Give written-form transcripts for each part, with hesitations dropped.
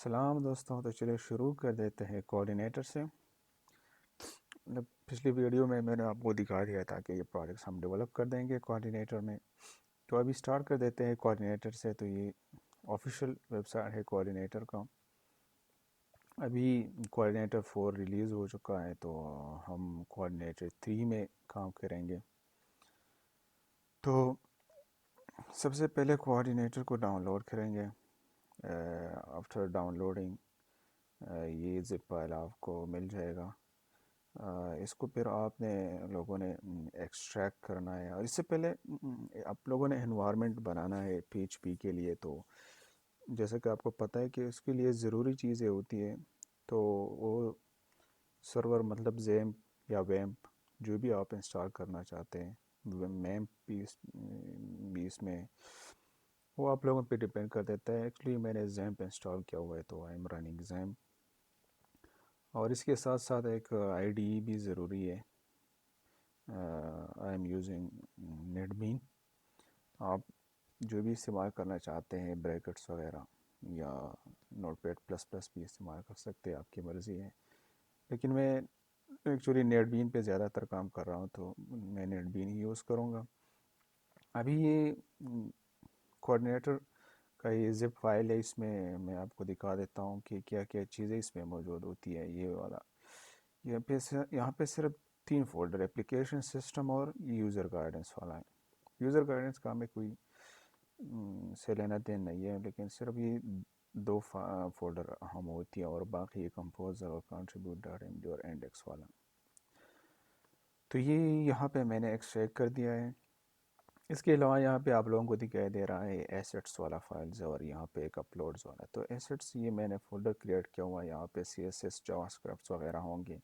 سلام دوستوں، تو چلیے شروع کر دیتے ہیں کوآرڈینیٹر سے۔ پچھلی ویڈیو میں نے آپ کو دکھا دیا تھا کہ یہ پروجیکٹس ہم ڈیولپ کر دیں گے کوآرڈینیٹر میں، تو ابھی سٹارٹ کر دیتے ہیں کوآرڈینیٹر سے۔ تو یہ آفیشیل ویب سائٹ ہے کوآرڈینیٹر کا۔ ابھی کوآرڈینیٹر 4 ریلیز ہو چکا ہے، تو ہم کوآرڈینیٹر 3 میں کام کریں گے۔ تو سب سے پہلے کوآرڈینیٹر کو ڈاؤن لوڈ کریں گے۔ آفٹر ڈاؤن لوڈنگ یہ زپ فائل آپ کو مل جائے گا۔ اس کو پھر آپ نے لوگوں نے ایکسٹریکٹ کرنا ہے، اور اس سے پہلے آپ لوگوں نے انوائرمنٹ بنانا ہے پی ایچ پی کے لیے۔ تو جیسا کہ آپ کو پتہ ہے کہ اس کے لیے ضروری چیزیں ہوتی ہے، تو وہ سرور مطلب زیمپ یا ویمپ جو بھی آپ انسٹال کرنا چاہتے ہیں، میمپ بھی اس میں وہ آپ لوگوں پہ ڈپینڈ کر دیتا ہے۔ ایکچولی میں نے زیمپ انسٹال کیا ہوا ہے، تو آئی ایم رننگ زیمپ، اور اس کے ساتھ ساتھ ایک آئی ڈی بھی ضروری ہے۔ آئی ایم یوزنگ نیٹ بین۔ آپ جو بھی استعمال کرنا چاہتے ہیں بریکٹس وغیرہ یا نوٹ پیڈ پلس پلس بھی استعمال کر سکتے ہیں، آپ کی مرضی ہے، لیکن میں ایکچولی نیٹ بین پہ زیادہ تر کام کر رہا ہوں، تو میں نیٹ بین ہی یوز کروں گا۔ ابھی یہ کوآرڈینیٹر کا یہ زپ فائل ہے، اس میں آپ کو دکھا دیتا ہوں کہ کیا کیا چیزیں اس میں موجود ہوتی ہے۔ یہ والا یہاں پہ صرف 3 فولڈر، اپلیکیشن، سسٹم اور یوزر گائیڈنس والا ہے۔ یوزر گائیڈنس کا ہمیں کوئی سے لینا دین نہیں ہے، لیکن صرف یہ 2 فولڈر اہم ہوتی ہے، اور باقی کمپوزر اور کنٹریبیوٹ ڈاٹ ایم ڈی اور انڈیکس والا۔ تو یہ یہاں پہ میں نے ایکسٹریکٹ کر دیا ہے۔ اس کے علاوہ یہاں پہ آپ لوگوں کو دکھائی دے رہا ہے ایسیٹس والا فائلز، اور یہاں پہ ایک اپلوڈز والا۔ تو ایسیٹس یہ میں نے فولڈر کریٹ کیا ہوا ہے، یہاں پہ سی ایس ایس جاوا اسکرپٹس وغیرہ ہوں گے۔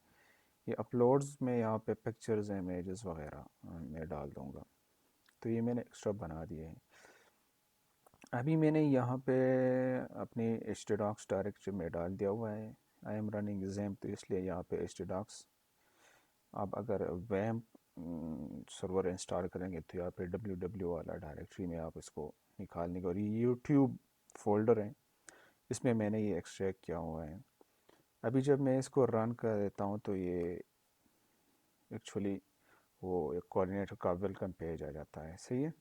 یہ اپلوڈز میں یہاں پہ پکچرز امیجز وغیرہ میں ڈال دوں گا، تو یہ میں نے ایکسٹرا بنا دیے ہیں۔ ابھی میں نے یہاں پہ اپنی ایچ ٹی ڈاکس ڈائریکٹری میں ڈال دیا ہوا ہے۔ آئی ایم رننگ زیمپ، تو اس لیے یہاں پہ ایچ ٹی ڈاکس۔ آپ اگر ویمپ سرور انسٹال کریں گے تو یہاں پہ www والا ڈائریکٹری میں آپ اس کو نکالنے گے، اور یہ یوٹیوب فولڈر ہے، اس میں میں نے یہ ایکسٹریکٹ کیا ہوا ہے۔ ابھی جب میں اس کو رن کر دیتا ہوں تو یہ ایکچولی وہ ایک کوآرڈینیٹر کا ویلکم پیج آ جاتا ہے۔ صحیح ہے۔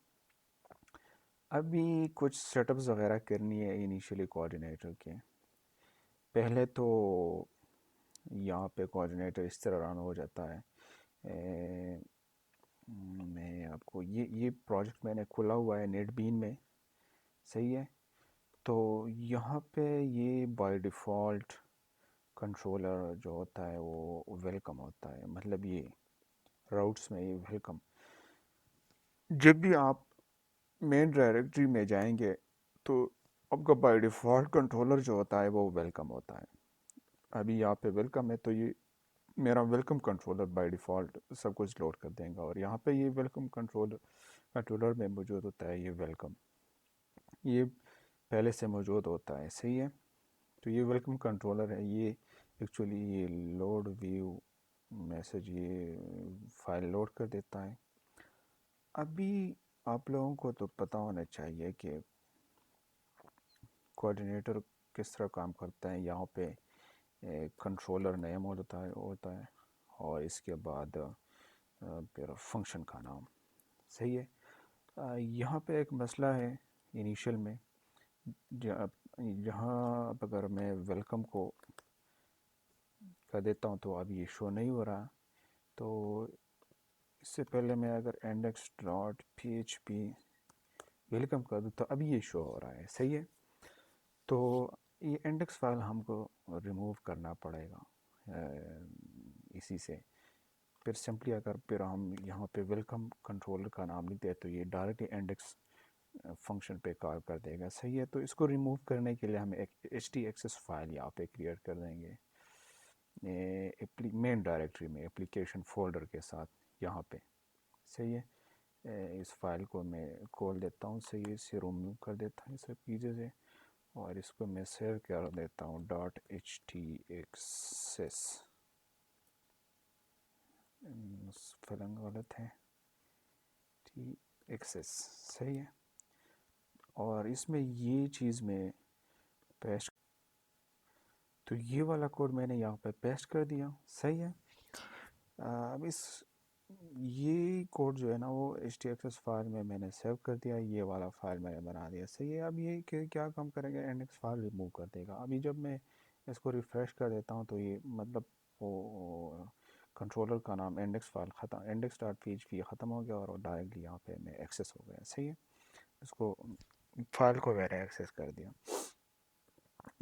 ابھی کچھ سیٹ اپس وغیرہ کرنی ہے انیشیلی کوآرڈینیٹر کے۔ پہلے تو یہاں پہ کوآرڈینیٹر اس طرح رن ہو جاتا ہے۔ میں آپ کو یہ پروجیکٹ میں نے کھلا ہوا ہے نیٹ بین میں، صحیح ہے۔ تو یہاں پہ یہ بائی ڈیفالٹ کنٹرولر جو ہوتا ہے وہ ویلکم ہوتا ہے، مطلب یہ راؤٹس میں یہ ویلکم، جب بھی آپ مین ڈائریکٹری میں جائیں گے تو آپ کا بائی ڈیفالٹ کنٹرولر جو ہوتا ہے وہ ویلکم ہوتا ہے۔ ابھی یہاں پہ ویلکم ہے، تو یہ میرا ویلکم کنٹرولر بائی ڈیفالٹ سب کچھ لوڈ کر دیں گا، اور یہاں پہ یہ ویلکم کنٹرولر میں موجود ہوتا ہے یہ ویلکم، یہ پہلے سے موجود ہوتا ہے۔ صحیح ہے۔ تو یہ ویلکم کنٹرولر ہے، یہ ایکچولی یہ لوڈ ویو میسج یہ فائل لوڈ کر دیتا ہے۔ ابھی آپ لوگوں کو تو پتہ ہونا چاہیے کہ کوآرڈینیٹر کس طرح کام کرتا ہے۔ یہاں پہ کنٹرولر نیم ہوتا ہے، اور اس کے بعد پھر فنکشن کا نام۔ صحیح ہے۔ یہاں پہ ایک مسئلہ ہے انیشیل میں، جہاں اگر میں ویلکم کو کر دیتا ہوں تو اب یہ شو نہیں ہو رہا، تو اس سے پہلے میں اگر index dot P H P welcome کر دوں تو اب یہ شو ہو رہا ہے۔ صحیح ہے۔ تو یہ انڈیکس فائل ہم کو ریموو کرنا پڑے گا اسی سے۔ پھر سمپلی اگر پھر ہم یہاں پہ ویلکم کنٹرولر کا نام لکھتے ہیں تو یہ ڈائریکٹلی انڈیکس فنکشن پہ کال کر دے گا۔ صحیح ہے۔ تو اس کو ریموو کرنے کے لیے ہم ایک ایچ ٹی ایکسیس فائل یہاں پہ کریٹ کر دیں گے مین ڈائریکٹری میں اپلیکیشن فولڈر کے ساتھ یہاں پہ۔ صحیح ہے۔ اس فائل کو میں کھول دیتا ہوں، صحیح ہے، سے ریموو کر دیتا ہوں سب چیزیں سے، اور اس کو میں سیو کر دیتا ہوں ڈاٹ ایچ ٹی ایکسیس، فلنگ غلط ہے، ٹی ایکسیس۔ صحیح ہے۔ اور اس میں یہ چیز میں پیش تو یہ والا کوڈ میں نے یہاں پہ پیسٹ کر دیا، صحیح ہے۔ اب یہ کوڈ جو ہے نا وہ HTXS فائل میں نے سیو کر دیا، یہ والا فائل میں نے بنا دیا، صحیح ہے۔ اب یہ کہ کیا کام کرے گا، انڈیکس فائل ریموو کر دے گا۔ ابھی جب میں اس کو ریفریش کر دیتا ہوں تو یہ مطلب وہ کنٹرولر کا نام انڈیکس فائل ختم، انڈیکس ڈاٹ پی ایچ پی ختم ہو گیا اور ڈائریکٹلی یہاں پہ میں ایکسیس ہو گیا، صحیح ہے۔ اس کو فائل کو میں نے ایکسیس کر دیا۔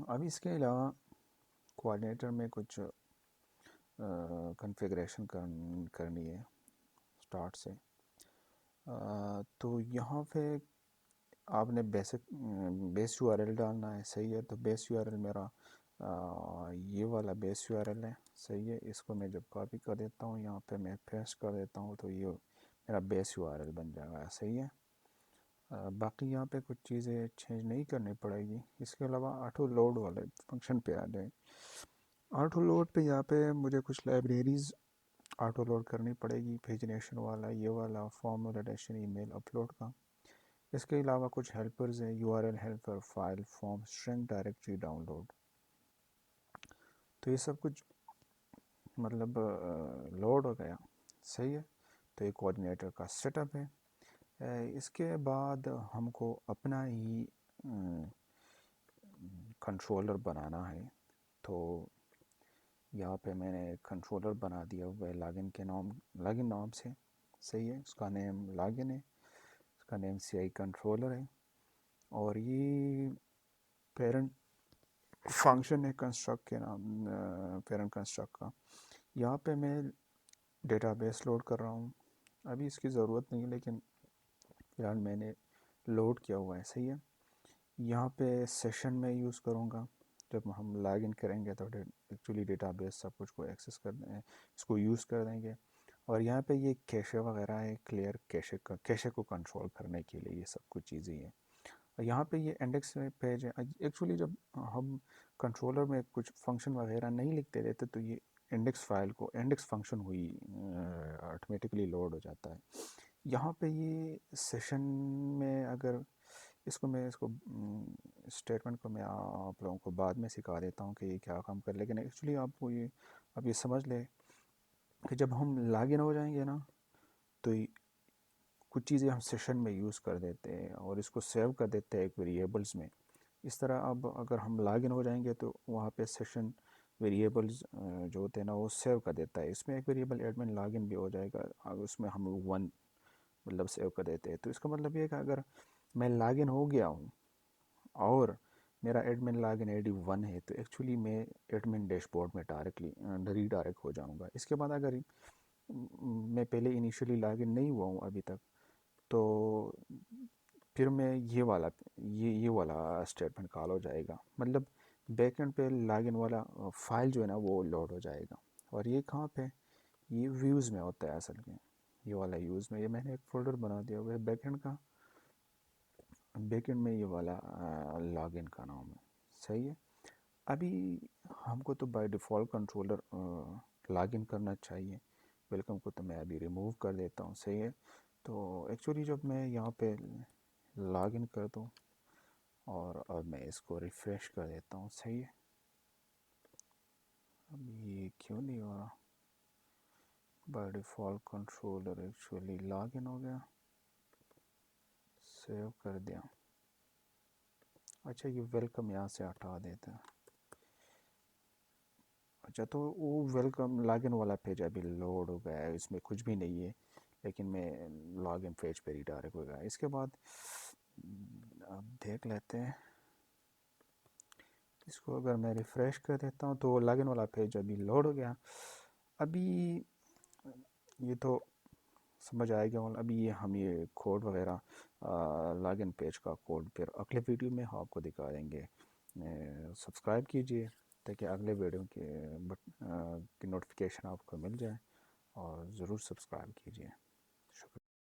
اب اس کے علاوہ کوآرڈینیٹر میں کچھ کنفیگریشن کرنی ہے اسٹارٹ سے۔ تو یہاں پہ آپ نے بیس یو آر ایل ڈالنا ہے، صحیح ہے۔ تو بیس یو آر ایل میرا یہ والا بیس یو آر ایل ہے، صحیح ہے۔ اس کو میں جب کاپی کر دیتا ہوں یہاں پہ میں پیسٹ کر دیتا ہوں تو یہ میرا بیس یو آر ایل بن جائے گا، صحیح ہے۔ باقی یہاں پہ کچھ چیزیں چینج نہیں کرنی پڑے گی۔ اس کے علاوہ آٹو لوڈ والے فنکشن پہ آ جائیں۔ آٹو لوڈ پہ یہاں پہ مجھے کچھ لائبریریز آٹو لوڈ کرنی پڑے گی، پیجنیشن والا، یہ والا، form validation, email upload کا۔ اس کے علاوہ کچھ ہیلپرز ہیں، U R L helper, file, form, string, directory download. تو یہ سب کچھ مطلب لوڈ ہو گیا، صحیح ہے۔ تو یہ کوآرڈینیٹر کا سیٹ اپ ہے۔ اس کے بعد ہم کو اپنا ہی کنٹرولر بنانا ہے۔ تو یہاں پہ میں نے کنٹرولر بنا دیا ہوا ہے لاگن نام سے، صحیح ہے۔ اس کا نیم لاگن ہے، اس کا نیم CI کنٹرولر ہے، اور یہ پیرنٹ فنکشن ہے کنسٹرکٹ کے نام، پیرنٹ کنسٹرکٹ کا۔ یہاں پہ میں ڈیٹا بیس لوڈ کر رہا ہوں، ابھی اس کی ضرورت نہیں لیکن فی الحال میں نے لوڈ کیا ہوا ہے، صحیح ہے۔ یہاں پہ سیشن میں یوز کروں گا، جب ہم لاگ ان کریں گے تو ایکچولی ڈیٹا بیس سب کچھ کو ایکسیس کر دیں، اس کو یوز کر دیں گے۔ اور یہاں پہ یہ کیشے وغیرہ ہے، کلیئر کیشے کو کنٹرول کرنے کے لیے یہ سب کچھ چیزیں ہیں۔ یہاں پہ یہ انڈیکس پیج ہے۔ ایکچولی جب ہم کنٹرولر میں کچھ فنکشن وغیرہ نہیں لکھتے رہتے تو یہ انڈیکس فائل کو انڈیکس فنکشن ہوئی آٹومیٹکلی لوڈ ہو جاتا ہے۔ یہاں پہ یہ سیشن میں اگر اس کو اسٹیٹمنٹ کو میں آپ لوگوں کو بعد میں سکھا دیتا ہوں کہ یہ کیا کام کر، لیکن ایکچولی آپ کو اب یہ سمجھ لیں کہ جب ہم لاگ ان ہو جائیں گے نا تو کچھ چیزیں ہم سیشن میں یوز کر دیتے ہیں اور اس کو سیو کر دیتے ہیں ایک ویریبلز میں۔ اس طرح اب اگر ہم لاگ ان ہو جائیں گے تو وہاں پہ سیشن ویریبلز جو ہوتے ہیں نا وہ سیو کر دیتا ہے۔ اس میں ایک ویریبل ایڈمن لاگ ان بھی ہو جائے گا، اس میں ہم 1 مطلب سیو کر دیتے ہیں۔ تو اس کا مطلب یہ ہے کہ اگر میں لاگ ان ہو گیا ہوں اور میرا ایڈمن لاگ ان ID 1 ہے تو ایکچولی میں ایڈمن ڈیش بورڈ میں ری ڈائریکٹ ہو جاؤں گا۔ اس کے بعد اگر میں پہلے انیشلی لاگ ان نہیں ہوا ہوں ابھی تک تو پھر میں یہ والا اسٹیٹمنٹ کال ہو جائے گا، مطلب بیک اینڈ پہ لاگ ان والا فائل جو ہے نا وہ لوڈ ہو جائے گا۔ اور یہ کہاں پہ، یہ ویوز میں ہوتا ہے اصل میں، یہ والا یوز میں، یہ میں نے ایک فولڈر بنا دیا ہوا ہے بیک اینڈ کا، بیک اینڈ میں یہ والا لاگ ان کا نام ہے، صحیح ہے۔ ابھی ہم کو تو by default controller log in کرنا چاہیے، ویلکم کو تو میں ابھی ریموو کر دیتا ہوں، صحیح ہے۔ تو ایکچولی جب میں یہاں پہ لاگ ان کر دوں اور اب میں اس کو ریفریش کر دیتا ہوں، صحیح ہے۔ اب یہ کیوں نہیں ہو رہا، by default controller actually log in ہو گیا، سیو کر دیا۔ اچھا یہ ویلکم یہاں سے ہٹا دیتا ہے۔ اچھا تو وہ ویلکم لاگ ان والا پیج ابھی لوڈ ہو گیا ہے، اس میں کچھ بھی نہیں ہے، لیکن میں لاگ ان پیج پہ ری ڈائریکٹ ہو گیا۔ اس کے بعد اب دیکھ لیتے ہیں اس کو، اگر میں ریفریش کر دیتا ہوں تو لاگ ان والا پیج ابھی لوڈ ہو گیا۔ ابھی یہ تو سمجھ آئے گا، ابھی یہ کوڈ وغیرہ لاگ ان پیج کا کوڈ پھر اگلے ویڈیو میں آپ کو دکھا دیں گے۔ سبسکرائب کیجئے تاکہ اگلے ویڈیو کی نوٹیفیکیشن آپ کو مل جائے، اور ضرور سبسکرائب کیجئے۔